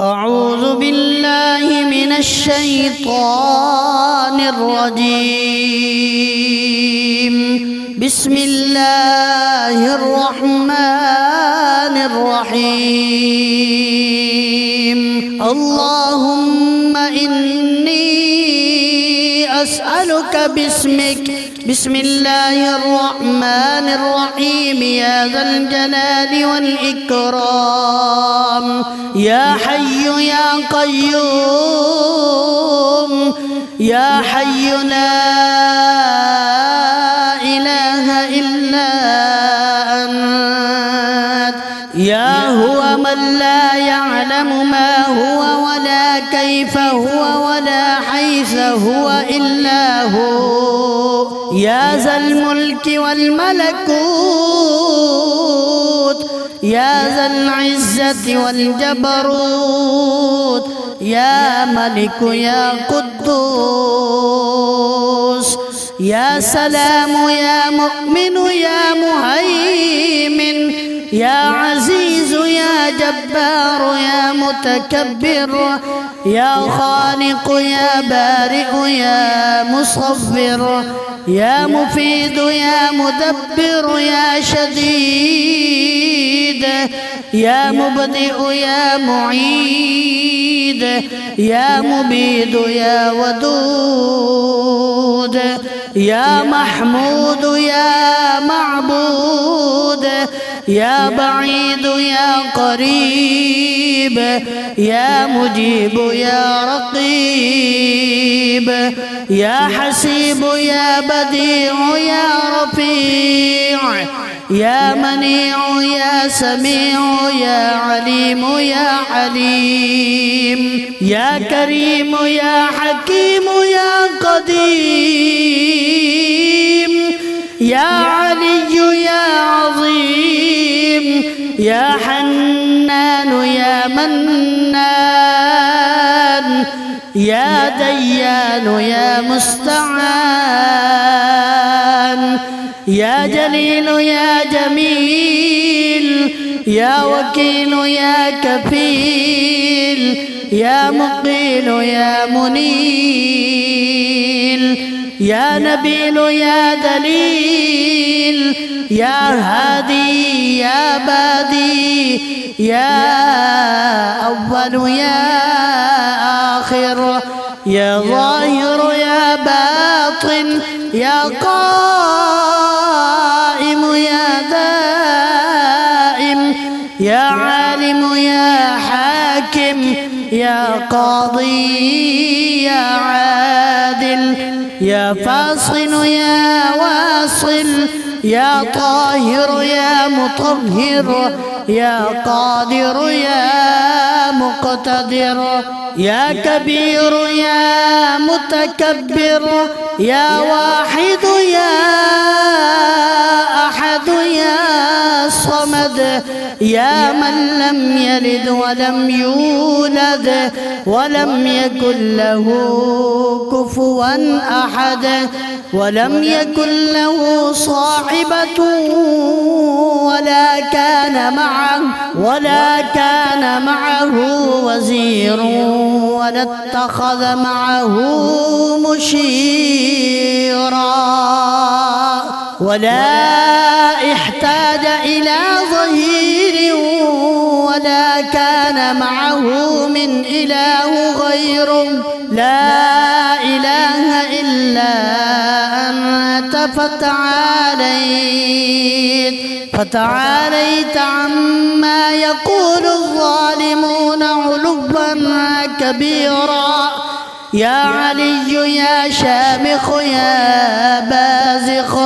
أعوذ بالله من الشيطان الرجيم. بسم الله الرحمن الرحيم. اللهم إني أسألك باسمك. بسم الله الرحمن الرحيم. يا ذا الجلال والإكرام، يا حي يا قيوم، يا حي لا إله إلا أنت، يا هو من لا يعلم ما هو ولا كيف هو ولا حيث هو إلا هو، يا ذا الملك والملكوت، يا ذا العزة والجبروت، يا ملك يا قدوس، يا سلام يا مؤمن يا مهيمن، يا عزيز يا جبار يا متكبر، يا خالق يا بارئ يا مصور، يا مفيد يا مدبر يا شديد، يا مبدئ يا معيد، يا مبيد يا ودود، يا محمود يا معبود، يا بعيد يا قريب، يا مجيب يا رقيب، يا حسيب يا بديع يا رفيع، يا منيع يا سميع يا عليم يا عليم، يا كريم يا حكيم يا قديم، يا علي يا عظيم، يا حنان يا منان، يا ديان يا مستعان، يا جليل يا جميل، يا وكيل يا كفيل، يا مقيل يا منيل، يا نبيل يا دليل، يا هادي يا بادي، يا أول يا آخر، يا ظاهر يا باطن، يا قائم يا دائم، يا عالم يا حاكم، يا قاضي يا عادل، يا فاصل يا واصل، يا طاهر يا مطهر، يا قادر يا مقتدر، يا كبير يا متكبر، يا واحد يا أحد يا صمد، يا من لم يلد ولم يولد ولم يكن له كفوا أحد، ولم يكن له صاحبة ولا كان معه وزير ولا اتخذ معه مشيرا، ولا احتاج إلى ظهير ولا كان معه من إله غيره. لا إله إلا أنت فتعاليت عما يقول الظالمون علوا كبيرا. يا علي يا شامخ يا بازخ،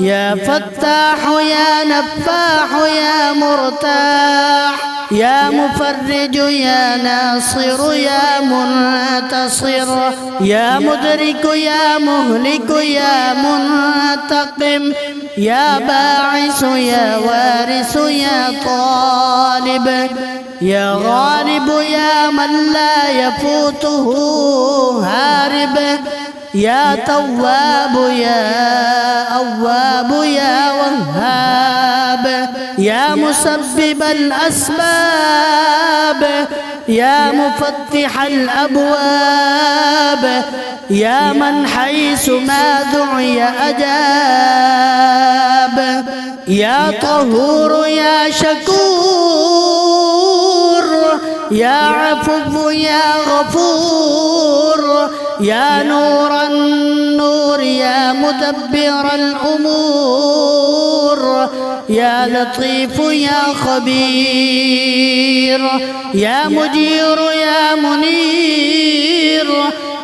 يا فتاح يا نفاح يا مرتاح، يا مفرج يا ناصر يا منتصر، يا مدرك يا مهلك يا منتقم، يا باعث يا وارث يا طالب، يا غالب يا من لا يفوته هارب، يا تواب يا أواب يا وهاب، يا مسبب الأسباب يا مفتح الأبواب، يا من حيث ما دعي أجاب، يا طهور يا شكور، يا عفو يا غفور، يا نور النور، يا مدبر الأمور، يا لطيف يا خبير، يا مجير يا منير،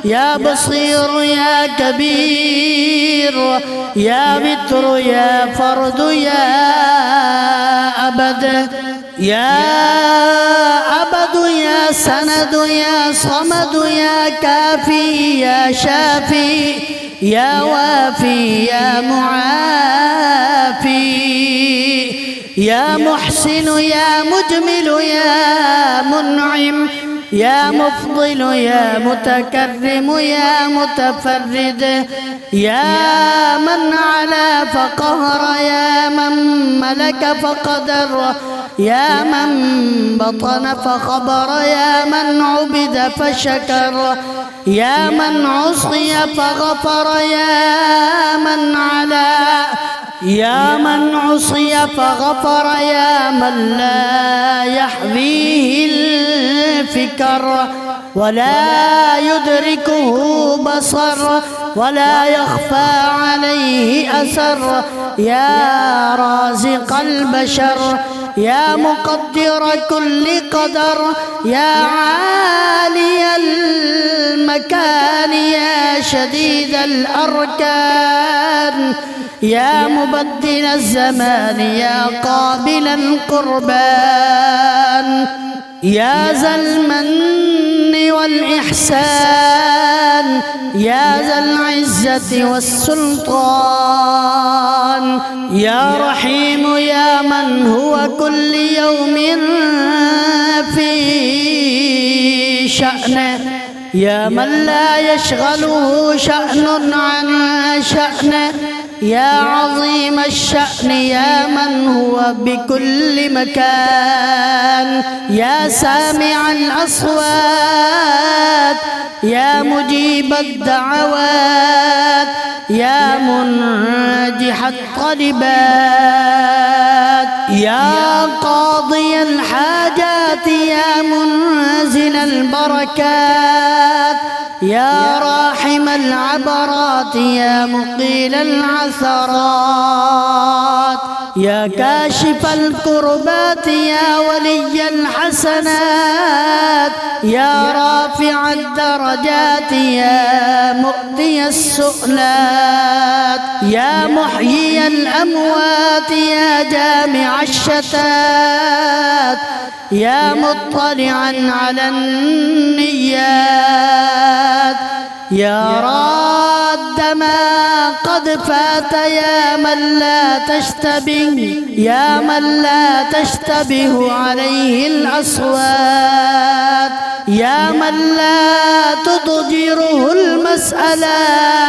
يا بصير يا كبير، يا بتر يا فرد يا أبد، يا أبد يا سند يا صمد، يا كافي يا شافي، يا وافي يا معافي، يا محسن يا مجمل يا منعم، يا مفضل يا متكرم يا متفرد، يا من علا فقهر، يا من ملك فقدر، يا من بطن فخبر، يا من عبد فشكر، يا من عصي فغفر، يا من علا، يا من عصي فغفر، يا من لا يحويه الفكر ولا يدركه بصر ولا يخفى عليه أثر، يا رازق البشر، يا مقدر كل قدر، يا عالي المكان، يا شديد الأركان، يا مبدل الزمان، يا قابل القربان، يا ذا المن والإحسان، يا ذا العزة والسلطان، يا رحيم يا من هو كل يوم في شأنه، يا من لا يشغله شأن عن شأنه، يا عظيم الشأن، يا من هو بكل مكان، يا سامع الأصوات، يا مجيب الدعوات، يا منجح الطلبات، يا قاضي الحاجات، يا منزل البركات، يا راحم العبرات، يا مقيل العثرات، يا كاشف الكربات، يا ولي الحسنات، يا رافع الدرجات، يا مؤتي السؤلات، يا محيي الأموات، يا جامع الشتات، يا مطلعا على النيات، يا راد ما قد فات، يا من لا تشتبه، يا من لا تشتبه عليه الأصوات، يا من لا تضجره المسألات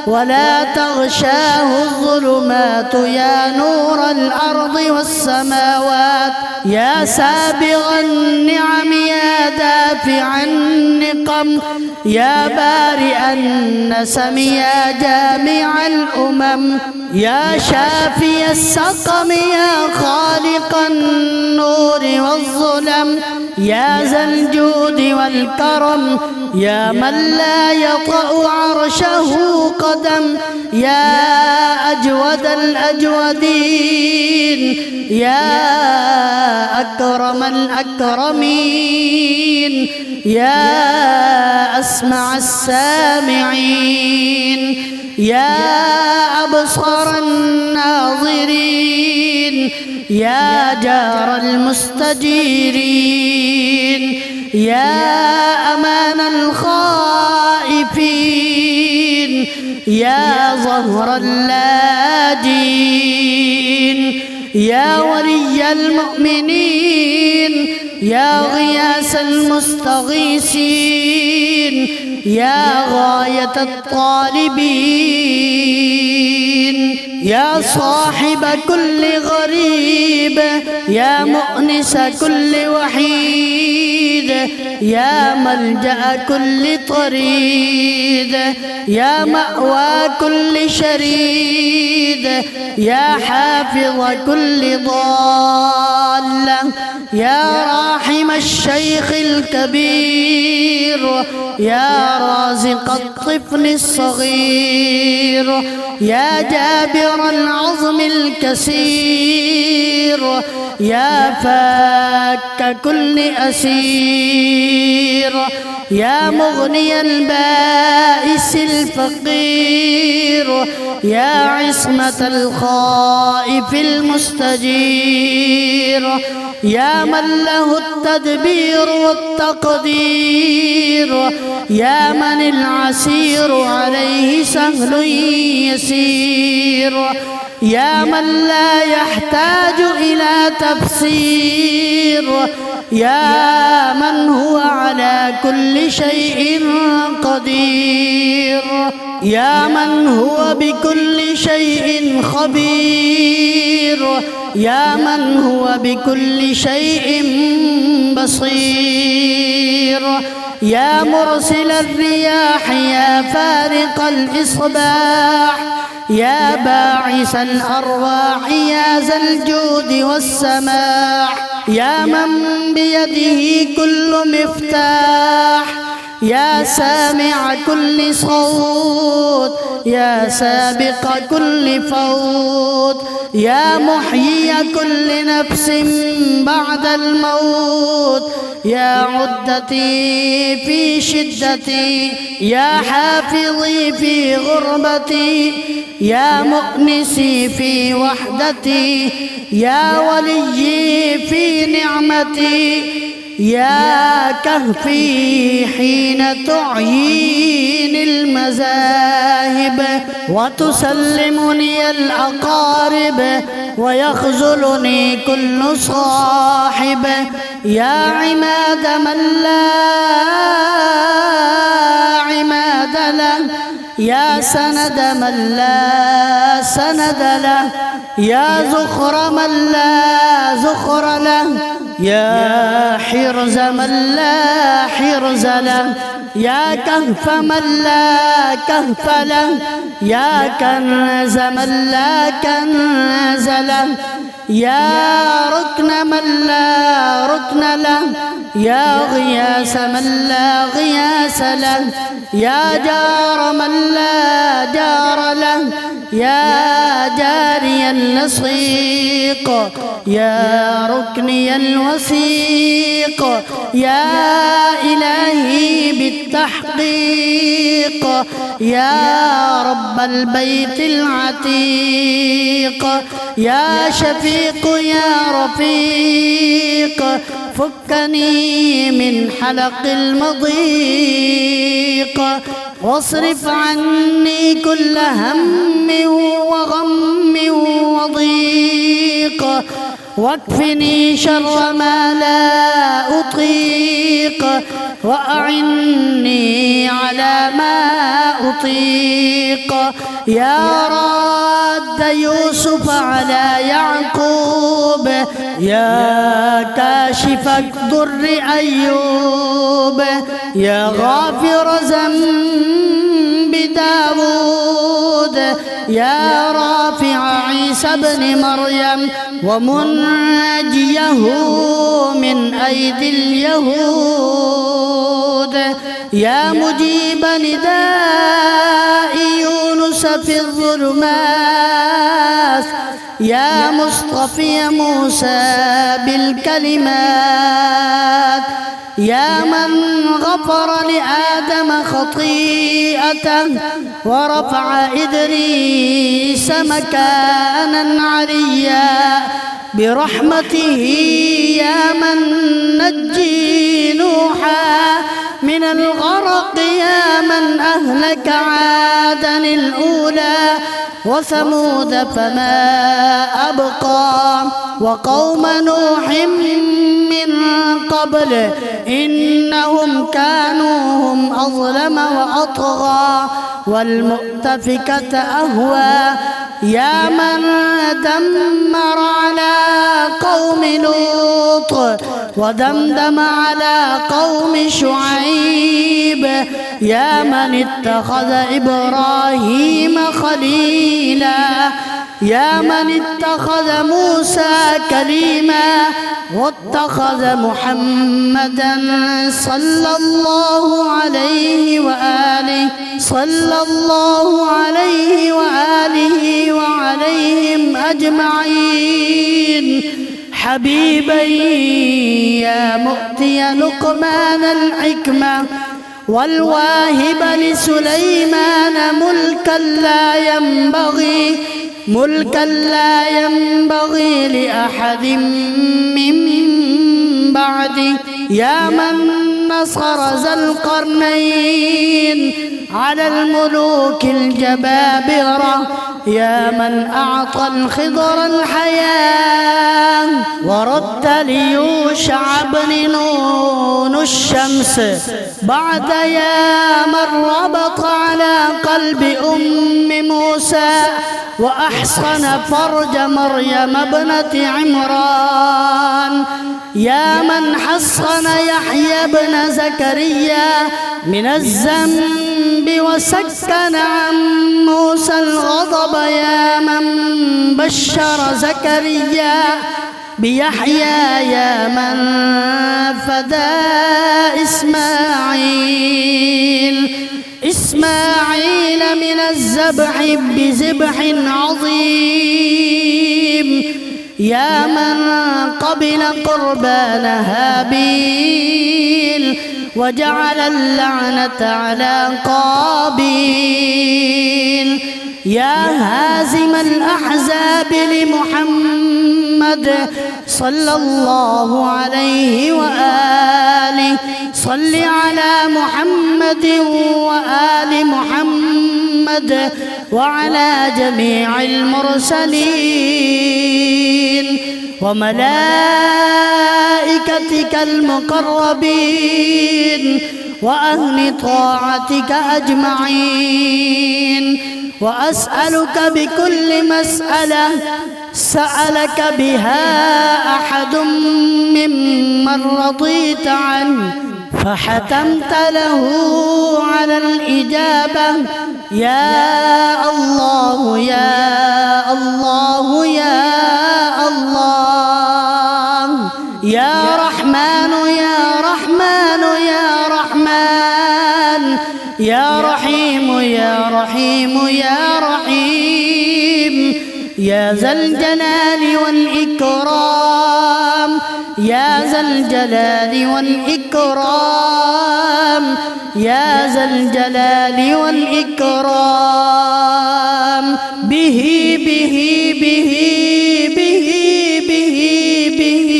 ولا تغشاه الظلمات، يا نور الأرض والسماوات، يا سابغ النعم، يا دافع النقم، يا بارئ النسم، يا جامع الأمم، يا شافي السقم، يا خالق النور والظلم، يا ذا الجود والكرم، يا من لا يطأ عرشه قدم، يا أجود الأجودين، يا أكرم الأكرمين، يا أسمع السامعين، يا أبصر الناظرين، يا جار المستجيرين، يا أمان الخائفين، يا ظهر اللاجين، يا ولي المؤمنين، يا غياث المستغيثين، يا غاية الطالبين، يا صاحب كل غريب، يا مؤمن مؤنس كل وحيد، يا ملجأ كل طريد، يا مأوى كل شريد، يا حافظ كل ضالة، يا راحم الشيخ الكبير، يا رازق الطفل الصغير، يا جابر العظم الكسير، يا فاك كل أسير، يا مغني البائس الفقير، يا عصمة الخائف المستجير، يا من له التدبير والتقدير، يا من العسير عليه سهل يسير، يا من لا يحتاج إلى تفسير، يا من هو على كل شيء قدير، يا من هو بكل شيء خبير، يا من هو بكل شيء بصير، يا مرسل الرياح، يا فارق الإصباح، يا باعث الأرواح، يا ذا الجود والسماح، يا من بيده كل مفتاح، يا سامع كل صوت، يا سابق كل فوت، يا محيي كل نفس بعد الموت، يا عدتي في شدتي، يا حافظي في غربتي، يا مؤنسي في وحدتي، يا وليي في نعمتي، يا كهفي حين تعيين المذاهب وتسلمني الأقارب ويخذلني كل صاحب، يا عماد من لا عماد له، يا سند من لا سند له، يا زخر من لا زخر له، يا حرز من لا حرز له، يا كهف من لا كهف له، يا كنز من لا كنز له، يا ركن من لا ركن له، يا غياس من لا غياس له، يا جار من لا جار له، يا جاري اللصيق، يا ركني الوثيق، يا إلهي بالتحقيق، يا رب البيت العتيق، يا شفيق يا رفيق، فكني من حلق المضيق، واصرف عني كل هم وغم وضيق، واكفني شر ما لا أطيق، وأعني على ما أطيق، يا راد يوسف على يعقوب، يا كاشف الضر أيوب، يا غافر ذنب داود، يا رافع عيسى بن مريم ومنجيه من أيدي اليهود، يا مجيب نداء يونس في الظلمات، يا مصطفي موسى بالكلمات، يا من غفر لآدم خطيئته ورفع إدريس مكانا عليا برحمته، يا من نجي نوحا من الغرق، يا من أهلك عادا الأولى وثمود فما أبقى، وقوم نوح من قبل إنهم كانوا هم أظلم وأطغى، والمؤتفكة أهوى، يا من دمر على قوم لوط ودمدم على قوم شعيب، يا من اتخذ إبراهيم خليلا، يا من اتخذ موسى كليما واتخذ محمدا صلى الله عليه وآله وعليهم أجمعين حبيبا يا مؤتي لقمان الحكمة والواهب لسليمان ملكا لا ينبغي لأحد من بعده، يا من نصر ذا القرنين على الملوك الجبابرة، يا من أعطى الخضر الحياة ورد ليوشع بن نون الشمس بعد، يا من ربط على قلب أم موسى وأحصن فرج مريم ابنة عمران، يا من حصن يحيى بن زكريا من الذنب وسكن عن موسى الغضب، يا من بشر زكريا بيحيى، يا من فدى إسماعيل من الذبح بذبح عظيم، يا من قبل قربان هابيل وجعل اللعنة على قابيل، يا هازم الأحزاب لمحمد صلى الله عليه وآله، صل على محمد وآل محمد وعلى جميع المرسلين وملائكتك المقربين وأهل طاعتك أجمعين، وأسألك بكل مسألة سألك بها أحد ممن رضيت عنه فحتمت له على الإجابة، يا الله يا الله يا الله، يا رحمن يا رحمن يا رحمن، يا رحيم يا رحيم يا رحيم، يا ذا الجلال والإكرام، يا ذا الجلال والإكرام، يا ذا الجلال والإكرام، به به به به به به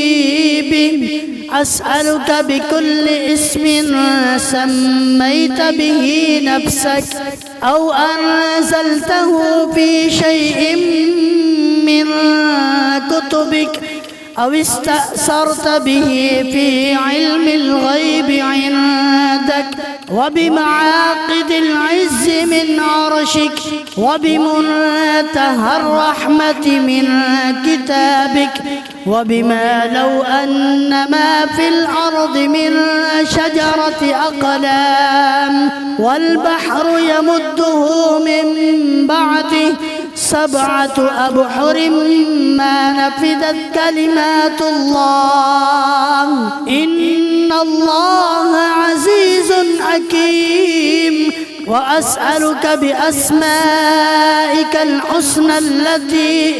به أسألك بكل اسم سميت به نفسك أو أنزلته في شيء من كتبك أو استأثرت به في علم الغيب عندك وبمعاقد العز من عرشك وبمنتهى الرحمة من كتابك وبما لو أن ما في الأرض من شجرة أقلام والبحر يمده من بعده 7 أبحر ما نفدت كلمات الله إن الله عزيز حكيم. وأسألك بأسمائك الحسنى التي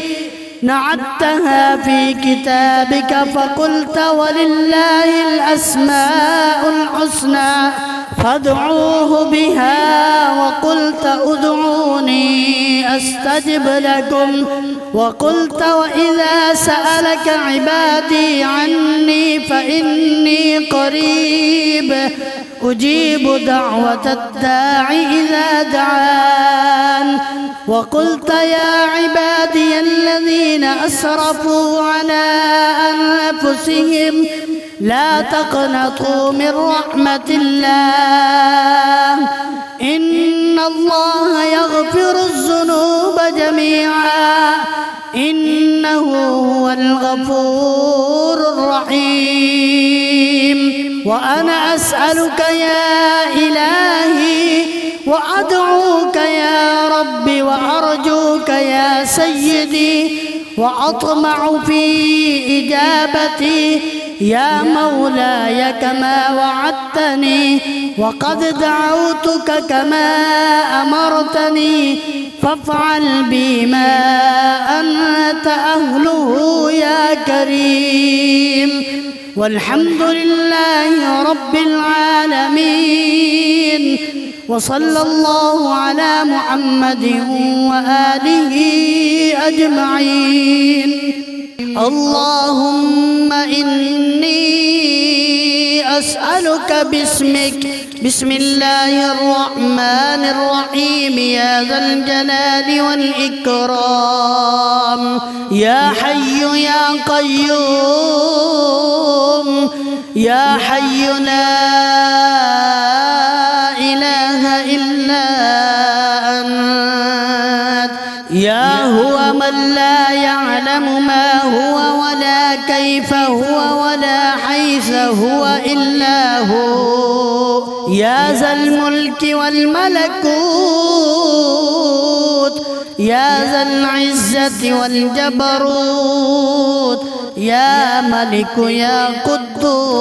نعتها في كتابك فقلت ولله الأسماء الحسنى فادعوه بها وقلت ادعوني أستجب لكم وقلت وإذا سألك عبادي عني فإني قريب أجيب دعوة الداعي إذا دعان وقلت يا عبادي الذين أسرفوا على أنفسهم لا تقنطوا من رحمة الله إن الله يغفر الذنوب جميعا جميعا إنه هو الغفور الرحيم. وأنا أسألك يا إلهي وأدعوك يا ربي وأرجوك يا سيدي وأطمع في إجابتي يا مولاي كما وعدتني، وقد دعوتك كما أمرتني، فافعل بي ما أنت أهله يا كريم. والحمد لله رب العالمين، وصلى الله على محمد وآله أجمعين. اللهم إني أسألك باسمك، بسم الله الرحمن الرحيم، يا ذا الجلال والإكرام، يا حي يا قيوم، يا حي لا إله إلا أنت، يا هو من لا يعلم ما هو ولا كيف هو ولا حيث هو إلا هو، يا ذا الملك والملكوت، يا ذا العزة والجبروت، يا ملك يا قدوس،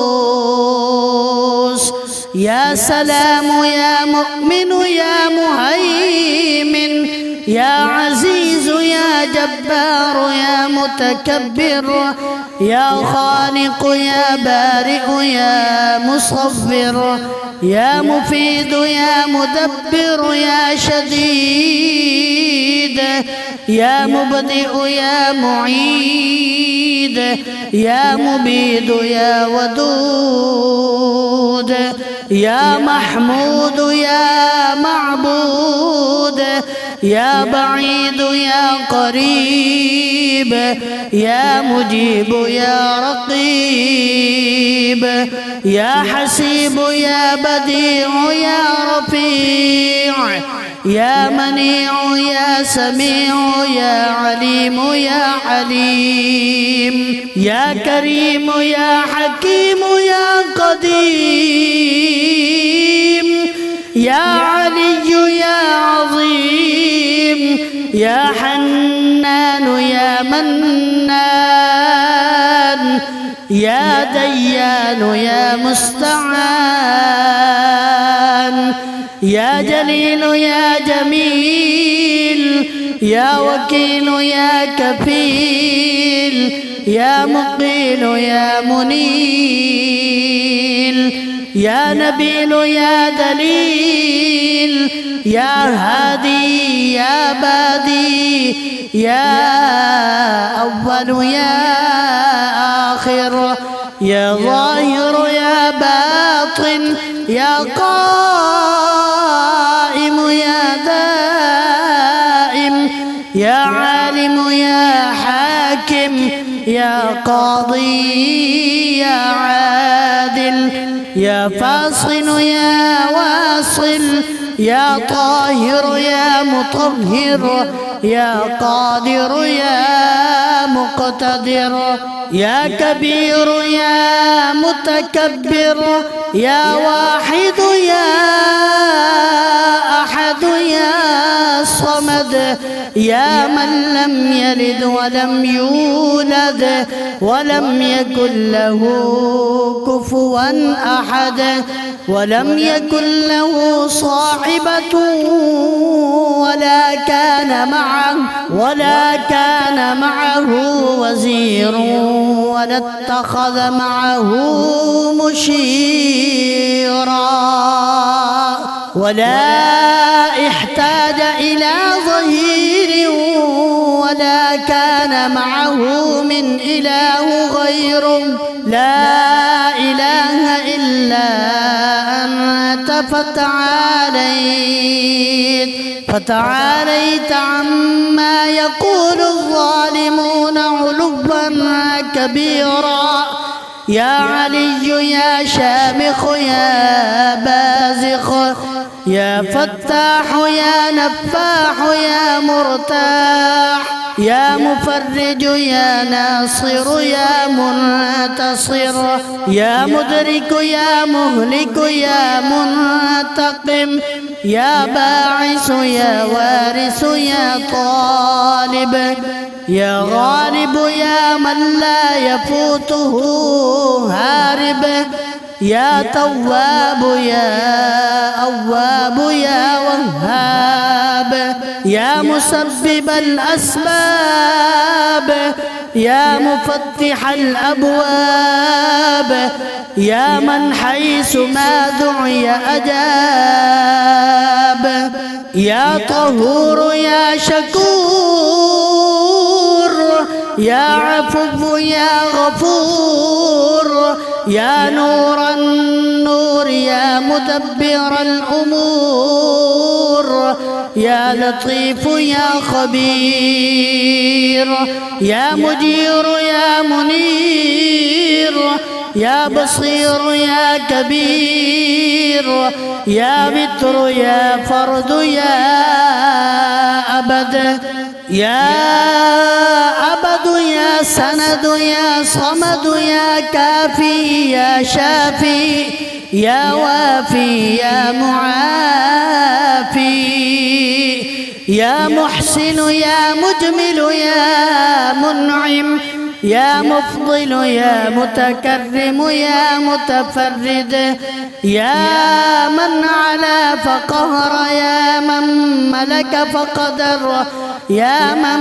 يا سلام يا مؤمن يا مهيمن، يا عزيز يا جبار يا متكبر، يا خالق يا بارئ يا مصور، يا مفيد يا مدبر يا شديد، يا مبدئ يا معيد، يا مبيد يا ودود، يا محمود يا معبود، يا بعيد يا قريب، يا مجيب يا رقيب، يا حسيب يا بديع يا رفيع، يا منيع يا سميع يا عليم يا حليم، يا كريم يا حكيم يا قديم، يا علي يا عظيم، يا حنان يا منان، يا ديان يا مستعان، يا جليل يا جميل، يا وكيل يا كفيل، يا مقيل يا منيل، يا نبيل يا دليل، يا هادي يا بادي، يا أول يا آخر، يا ظاهر يا باطن، يا قائم يا دائم، يا عالم يا حاكم، يا قاضي يا عادل، يا فاصل يا واصل، يا طاهر يا مطهر، يا قادر يا مقتدر، يا كبير يا متكبر، يا واحد يا أحد يا صمد، يا من لم يلد ولم يولد ولم يكن له كفوا أحد، ولم يكن له صاحبة ولا كان معه وزير، ولا اتخذ معه مشيرا، ولا احتاج إلى ظهير، ولا كان معه من إله غيره، لا إله إلا أنت فتعاليت عما يقول الظالمون علوا كبيرا، يا علي يا شامخ يا بازخ، يا فتاح يا نفاح يا مرتاح يا مفرج يا ناصر يا منتصر يا مدرك يا مهلك يا منتقم يا باعث يا وارث يا طالب يا غالب يا من لا يفوته هارب يا تواب يا أواب يا وهاب يا مسبب الأسباب يا مفتح الأبواب يا من حيث ما دعي أجاب يا طهور يا شكور يا عفو يا غفور يا نور النور يا مدبر الأمور يا لطيف يا خبير يا مجير يا منير يا بصير يا كبير يا بتر يا فرد يا أبد يا أبد يا سند يا صمد يا كافي يا شافي يا وافي يا معافي يا محسن يا مجمل يا منعم يا مفضل يا متكرم يا متفرد يا من علا فقهر يا من ملك فقدر يا من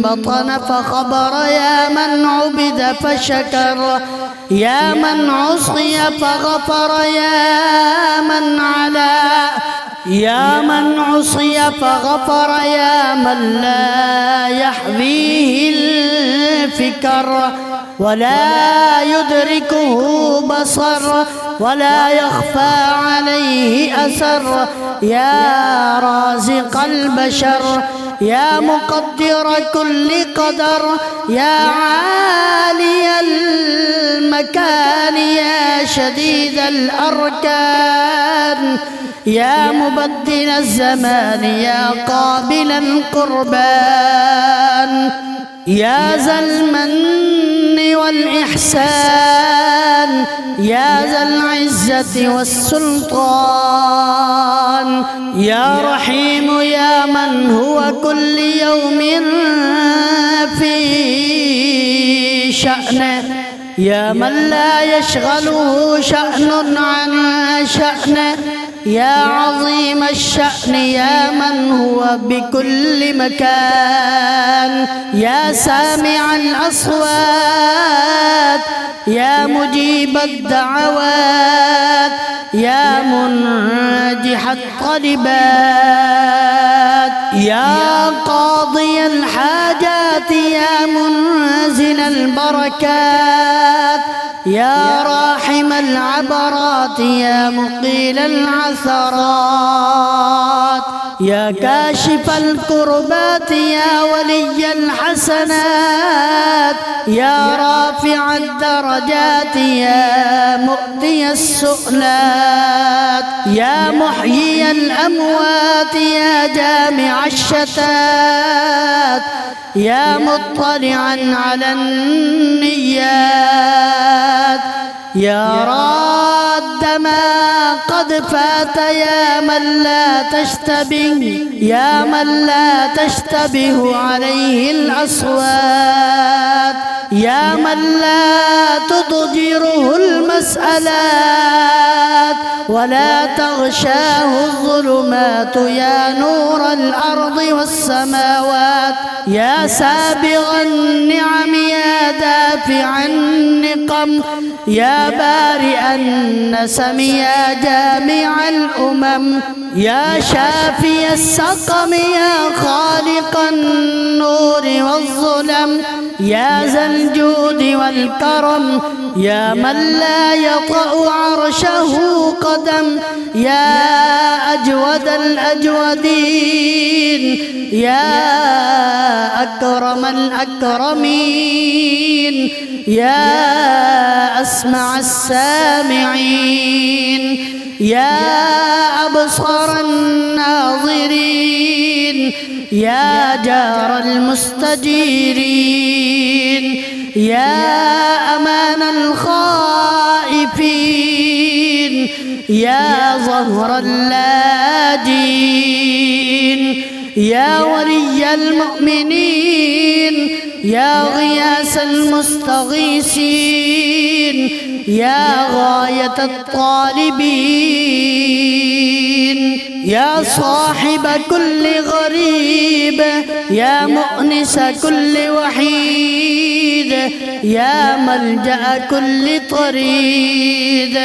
بطن فخبر يا من عبد فشكر يا من عصي فغفر يا من علا يا من عصي فغفر يا من لا يحويه الفكر ولا يدركه بصر ولا يخفى عليه أثر يا رازق البشر يا مقدر كل قدر يا عالي المكان يا شديد الأركان يا مبدل الزمان يا قابل القربان يا ذا المن والإحسان يا ذا العزة والسلطان يا رحيم يا من هو كل يوم في شأنه يا من لا يشغله شأن عن شأنه يا عظيم الشأن يا من هو بكل مكان يا سامع الأصوات يا مجيب الدعوات يا منجح الطلبات يا قاضي الحاجات يا منزل البركات يا راحم العبرات يا مقيل العثرات يا كاشف الكربات يا ولي الحسنات يا رافع الدرجات يا مؤتي السؤلات يا محيي الأموات يا جامع الشتات يا مطلعا على النيات يا راد ما قد فات يا من لا تشتبه يا من لا تشتبه عليه الأصوات يا من لا تضجره المسألات ولا تغشاه الظلمات يا نور الأرض والسماوات يا سابغ النعم يا دافع النقم يا بارئ النسم يا جامع الأمم يا شافي السقم يا خالق النور والظلم يا ذا الجود والكرم يا من لا يطأ عرشه قدم يا أجود الأجودين يا أكرم الأكرمين يا أسمع السامعين يا أبصر أبصر الناظرين، يا جار المستجيرين، يا أمان الخائفين، يا ظهر اللاجين، يا ولي المؤمنين، يا غياث المستغيثين، يا غاية الطالبين، يا صاحب كل غريب، يا مؤنس كل وحيد، يا ملجأ كل طريد،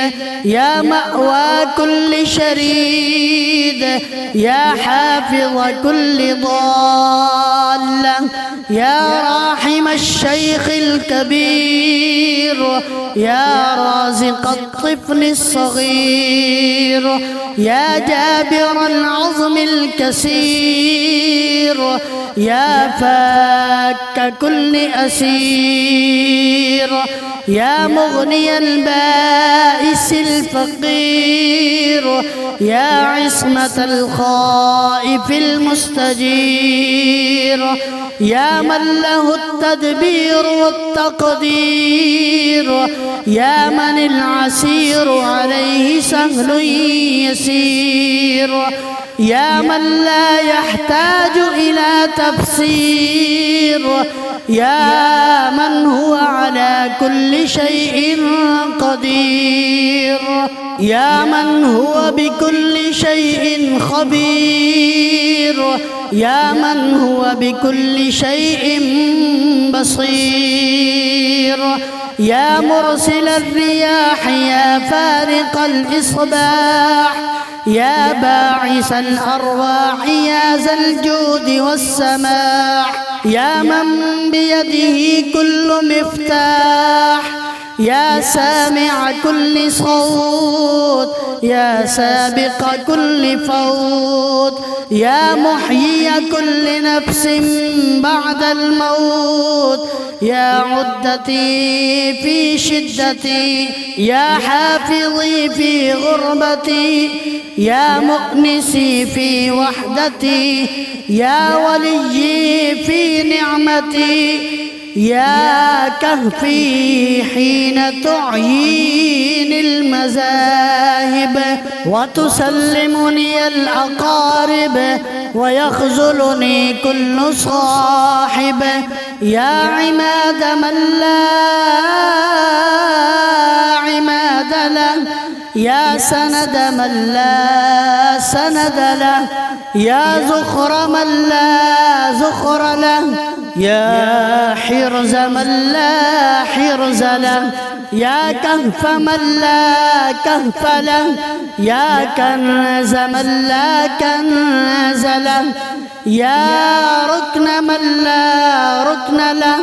يا مأوى كل شريد، يا حافظ كل ضالة، يا راحم الشيخ الكبير، يا رازق الطفل الصغير، يا جابر العظم الكسير، يا فاك كل أسير، يا مغني البائس الفقير، يا عصمة الخائف المستجير، يا من له التدبير والتقدير، يا من العسير عليه سهل يسير، يا من لا يحتاج إلى تفسير، يا من هو على كل شيء قدير، يا من هو بكل شيء خبير، يا من هو بكل شيء بصير، يا مرسل الرياح، يا فارق الإصباح، يا باعث الأرواح، يا ذا الجود والسماح، يا من بيده كل مفتاح، يا سامع كل صوت، يا سابق كل فوت، يا محيي كل نفس بعد الموت، يا عدتي في شدتي، يا حافظي في غربتي، يا مؤنسي في وحدتي، يا وليي في نعمتي، يا كهفي حين تعيين المذاهب وتسلمني الأقارب ويخذلني كل صاحب، يا عماد من لا عماد له، يا سند من لا سند له، يا زخر من لا زخر له، يا حرز من لا حرز له، يا كهف من لا كهف له، يا كنز من لا كنز له، يا ركن من لا ركن له،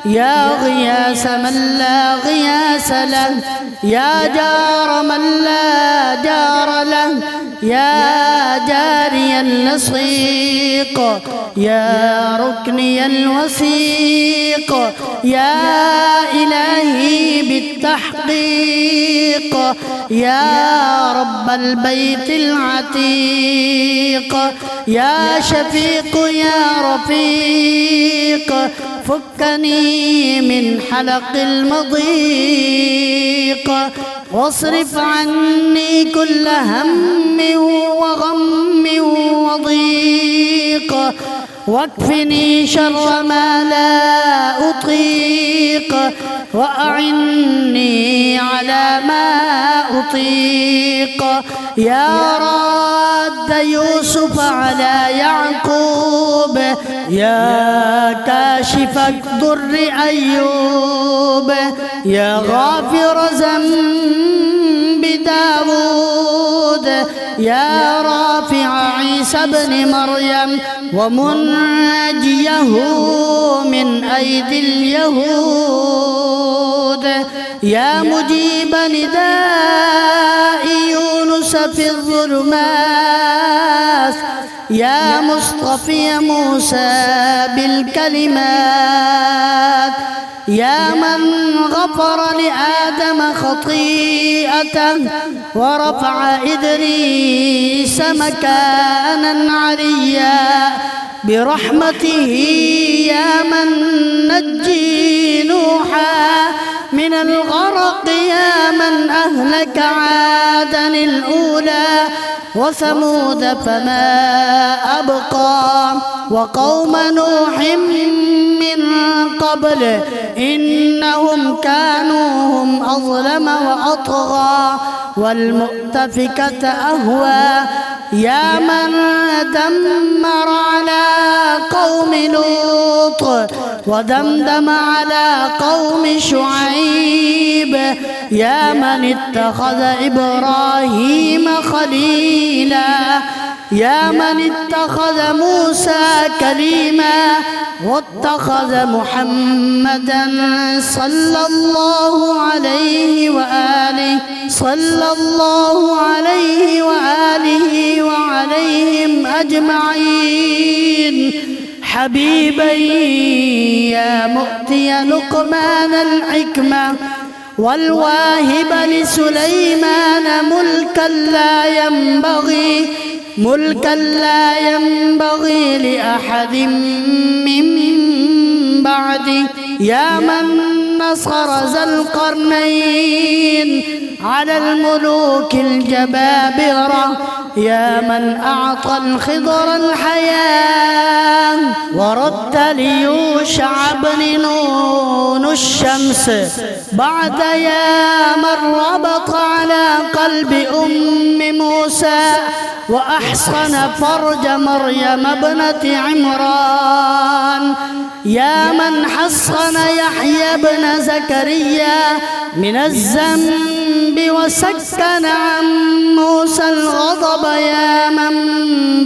يا غياث من لا غياث له، يا جار من لا جار له، يا جاري اللصيق، يا ركني الوثيق، يا إلهي بالتحقيق، يا رب البيت العتيق، يا شفيق يا رفيق، فكني من حلق المضيق، واصرف عني كل هم وغم وضيق، واكفني شر ما لا أطيق، وأعني على ما أطيق، يا راد يوسف على يعقوب، يا كاشف الضر أيوب، يا غافر ذنب داود، يا رافع عيسى بن مريم ومنجيه من أيدي اليهود، يا مجيب نداء يونس في الظلمات، يا مصطفي موسى بالكلمات، يا من غفر لآدم خطيئته ورفع إدريس مكانا عليا برحمته، يا من نجي نوحا من الغرق، يا من أهلك عادا الأولى وثمود فما أبقى، وقوم نوح من قبل إنهم كانوا هم أظلم وأطغى، والمؤتفكة أهوى، يا من دمر على قوم لوط ودمدم على قوم شعيب، يا من اتخذ إبراهيم خليلا، يا من اتخذ موسى كليما واتخذ محمدا صلى الله عليه وآله وعليهم أجمعين حبيبي، يا مؤتي لقمان الحكمة والواهب لسليمان ملكا لا ينبغي لأحد من بعده، يا من نصر ذا القرنين على الملوك الجبابرة، يا من أعطى الخضر الحياة ورد ليوشع بن نون الشمس بعد، يا من ربط على قلب أم موسى وأحصن فرج مريم ابنة عمران، يا من حصن يحيى بن زكريا من الذنب وسكن عن موسى الغضب، يا من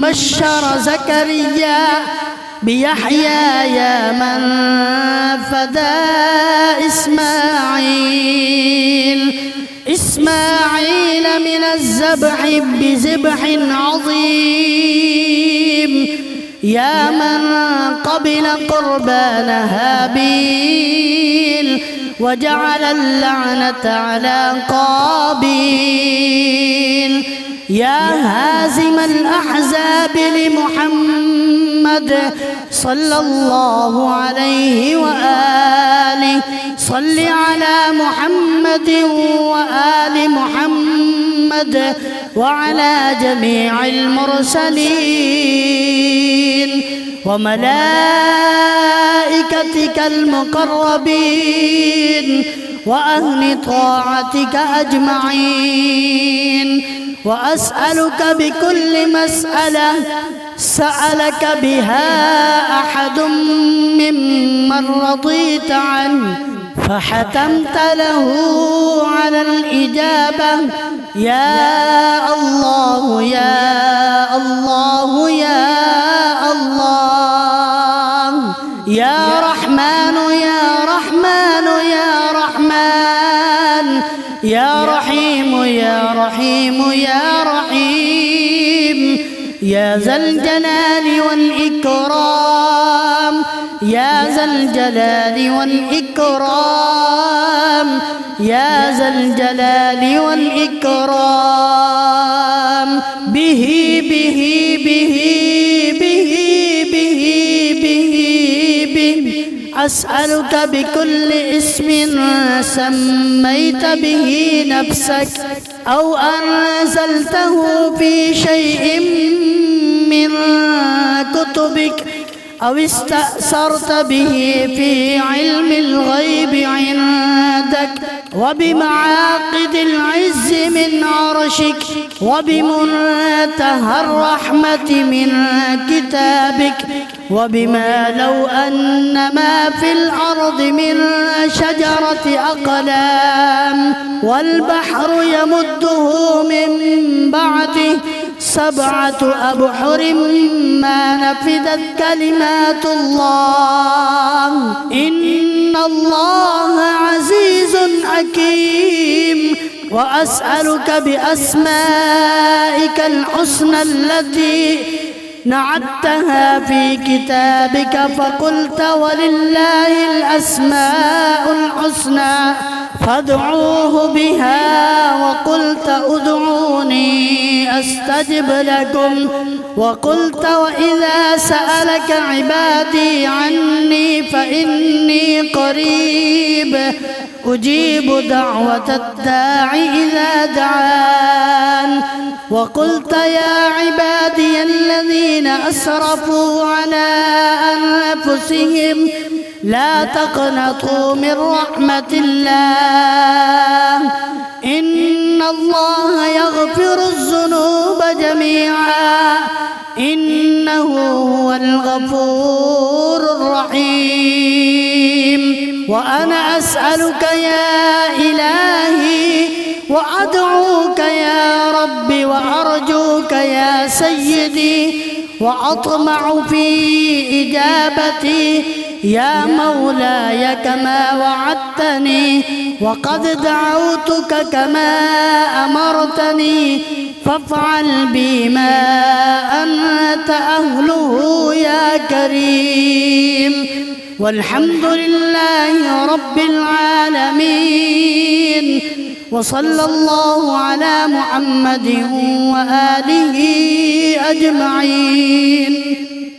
بشر زكريا بيحيى، يا من فدى إسماعيل من الذبح بذبح عظيم، يا من قبل قربان هابيل وجعل اللعنة على قابيل، يا هازم الأحزاب لمحمد صلى الله عليه وآله، صل على محمد وآل محمد وعلى جميع المرسلين وملائكتك المقربين وأهل طاعتك أجمعين، وأسألك بكل مسألة سألك بها أحد ممن رضيت عنه فحتمت له على الإجابة، يا الله يا الله يا الله، يا رحمن يا رحمن يا رحمن، يا رحيم يا رحيم يا رحيم، يا ذا الجلال والإكرام، يا ذا الجلال والإكرام، يا ذا الجلال والإكرام، به به به به به به به أسألك بكل اسم سميت به نفسك أو أنزلته في شيء من كتبك أو استأثرت به في علم الغيب عندك وبمعاقد العز من عرشك وبمنتهى الرحمة من كتابك وبما لو أن ما في الأرض من شجرة أقلام والبحر يمده من بعده 7 أبحر ما نفدت كلمات الله إن الله عزيز حكيم. وأسألك بأسمائك الحسنى التي نعتها في كتابك فقلت ولله الأسماء الحسنى فادعوه بها، وقلت ادعوني أستجب لكم، وقلت وإذا سألك عبادي عني فإني قريب أجيب دعوة الداع إذا دعان، وقلت يا عبادي الذين أسرفوا على أنفسهم لا تقنطوا من رحمة الله إن الله يغفر الذنوب جميعا إنه هو الغفور الرحيم. وأنا أسألك يا إلهي وأدعوك يا ربي وأرجوك يا سيدي وأطمع في إجابتي يا مولاي كما وعدتني، وقد دعوتك كما أمرتني، فافعل بي ما أنت أهله يا كريم. والحمد لله رب العالمين، وصلى الله على محمد وآله أجمعين.